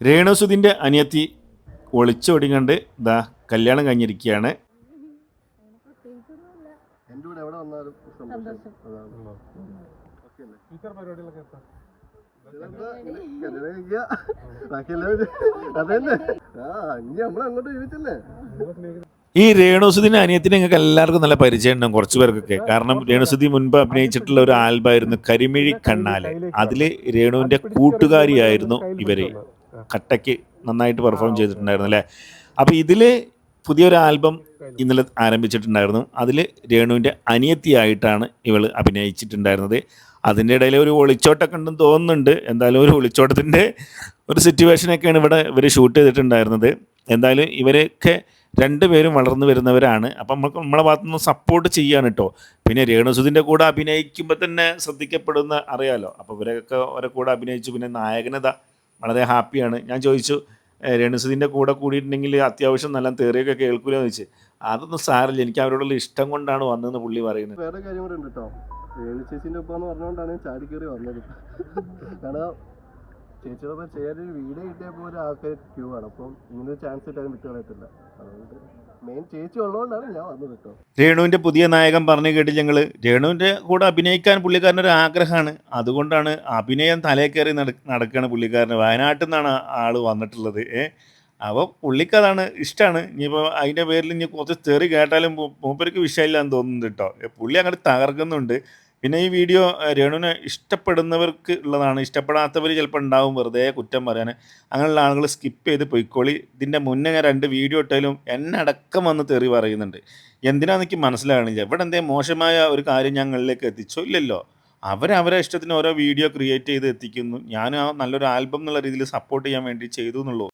രേണുസുതിൻ്റെ അനിയത്തി ഒളിച്ചോടി കണ്ട് ഇതാ കല്യാണം കഴിഞ്ഞിരിക്കുകയാണ്. എൻ്റെ കൂടെ എവിടെ വന്നാലും അതന്നെ നമ്മളങ്ങോട്ട് ജീവിച്ചല്ലേ. ഈ രേണുസുതിൻ്റെ അനിയത്തിനെ നിങ്ങൾക്ക് എല്ലാവർക്കും നല്ല പരിചയം ഉണ്ടാവും, കുറച്ച് പേർക്കൊക്കെ. കാരണം രേണുസുതി മുൻപ് അഭിനയിച്ചിട്ടുള്ള ഒരു ആൽബമായിരുന്നു കരിമിഴി കണ്ണാലെ. അതിൽ രേണുവിൻ്റെ കൂട്ടുകാരിയായിരുന്നു ഇവര്. കട്ടയ്ക്ക് നന്നായിട്ട് പെർഫോം ചെയ്തിട്ടുണ്ടായിരുന്നു അല്ലേ. അപ്പോൾ ഇതിൽ പുതിയൊരു ആൽബം ഇന്നലെ ആരംഭിച്ചിട്ടുണ്ടായിരുന്നു. അതിൽ രേണുവിൻ്റെ അനിയത്തിയായിട്ടാണ് ഇവൾ അഭിനയിച്ചിട്ടുണ്ടായിരുന്നത്. അതിൻ്റെ ഇടയിൽ ഒരു ഒളിച്ചോട്ടൊക്കെ ഉണ്ടെന്ന് തോന്നുന്നുണ്ട്. എന്തായാലും ഒരു ഒളിച്ചോട്ടത്തിൻ്റെ ഒരു സിറ്റുവേഷനൊക്കെയാണ് ഇവർ ഷൂട്ട് ചെയ്തിട്ടുണ്ടായിരുന്നത്. എന്തായാലും ഇവരൊക്കെ രണ്ടുപേരും വളർന്നു വരുന്നവരാണ്. അപ്പം നമ്മളെ ഭാഗത്തുനിന്ന് സപ്പോർട്ട് ചെയ്യാണ് കേട്ടോ. പിന്നെ രേണുസുതിൻ്റെ കൂടെ അഭിനയിക്കുമ്പോൾ തന്നെ ശ്രദ്ധിക്കപ്പെടുന്ന അറിയാലോ. അപ്പോൾ ഇവരൊക്കെ അവരെ കൂടെ അഭിനയിച്ചു. പിന്നെ നായകനത വളരെ ഹാപ്പിയാണ്. ഞാൻ ചോദിച്ചു, രേണുസുതിൻ്റെ കൂടെ കൂടിയിട്ടുണ്ടെങ്കിൽ അത്യാവശ്യം നല്ല തെറിയൊക്കെ കേൾക്കൂലെന്ന് ചോദിച്ചു. അതൊന്നും സാരമില്ല, എനിക്ക് അവരോടുള്ള ഇഷ്ടം കൊണ്ടാണ് വന്നതെന്ന് പുള്ളി പറയുന്നത്. വേറെ കാര്യം കൂടെ ഉണ്ട് കേട്ടോ. രേണു ചേച്ചീൻ്റെ ഒപ്പം എന്ന് പറഞ്ഞുകൊണ്ടാണ് ചാടി കയറി വന്നത്. കാരണം ചേച്ചിയോടൊപ്പം ചെയ്യാനൊരു വീഡിയോ കിട്ടിയപ്പോൾ ഒരു ആൾക്കാർ ക്യൂ ആണ്. അപ്പം ഇങ്ങനൊരു ചാൻസ് കിട്ടാനും വിട്ടു കളയത്തില്ല. അതുകൊണ്ട് മെയിൻ ചേച്ചി ഉള്ളതുകൊണ്ടാണ് ഞാൻ വന്നത് കേട്ടോ. രേണുവിൻ്റെ പുതിയ നായകൻ പറഞ്ഞു കേട്ടില്ല ഞങ്ങൾ. രേണുവിൻ്റെ കൂടെ അഭിനയിക്കാൻ പുള്ളിക്കാരനൊരു ആഗ്രഹമാണ്. അതുകൊണ്ടാണ് അഭിനയം തലേ കയറി നടക്കുകയാണ് പുള്ളിക്കാരന്. വയനാട്ടിൽ നിന്നാണ് ആൾ വന്നിട്ടുള്ളത്. അപ്പോൾ പുള്ളിക്കതാണ് ഇഷ്ടമാണ്. ഇനിയിപ്പോൾ അതിൻ്റെ പേരിൽ ഇനി കുറച്ച് തെറി കേട്ടാലും മൂപ്പർക്ക് വിഷയമില്ല എന്ന് തോന്നുന്നുണ്ട് കേട്ടോ. പുള്ളി അങ്ങോട്ട് തകർക്കുന്നുണ്ട്. പിന്നെ ഈ വീഡിയോ രേണുവിനെ ഇഷ്ടപ്പെടുന്നവർക്ക് ഉള്ളതാണ്. ഇഷ്ടപ്പെടാത്തവർ ചിലപ്പോൾ ഉണ്ടാവും വെറുതെ കുറ്റം പറയാൻ. അങ്ങനെയുള്ള ആളുകൾ സ്കിപ്പ് ചെയ്ത് പൊയ്ക്കോളി. ഇതിൻ്റെ മുന്നേ ഞാൻ 2 വീഡിയോ ഇട്ടാലും എന്നെ അടക്കം വന്ന് തെറി പറയുന്നുണ്ട്. എന്തിനാണെന്ന് എനിക്ക് മനസ്സിലാകണില്ല. ഇവിടെ എന്തേ മോശമായ ഒരു കാര്യം ഞങ്ങളിലേക്ക് എത്തിച്ചോ? ഇല്ലല്ലോ. അവരെ ഇഷ്ടത്തിന് ഓരോ വീഡിയോ ക്രിയേറ്റ് ചെയ്ത് എത്തിക്കുന്നു. ഞാൻ ആ നല്ലൊരു ആൽബം എന്നുള്ള രീതിയിൽ സപ്പോർട്ട് ചെയ്യാൻ വേണ്ടി ചെയ്തു എന്നുള്ളൂ.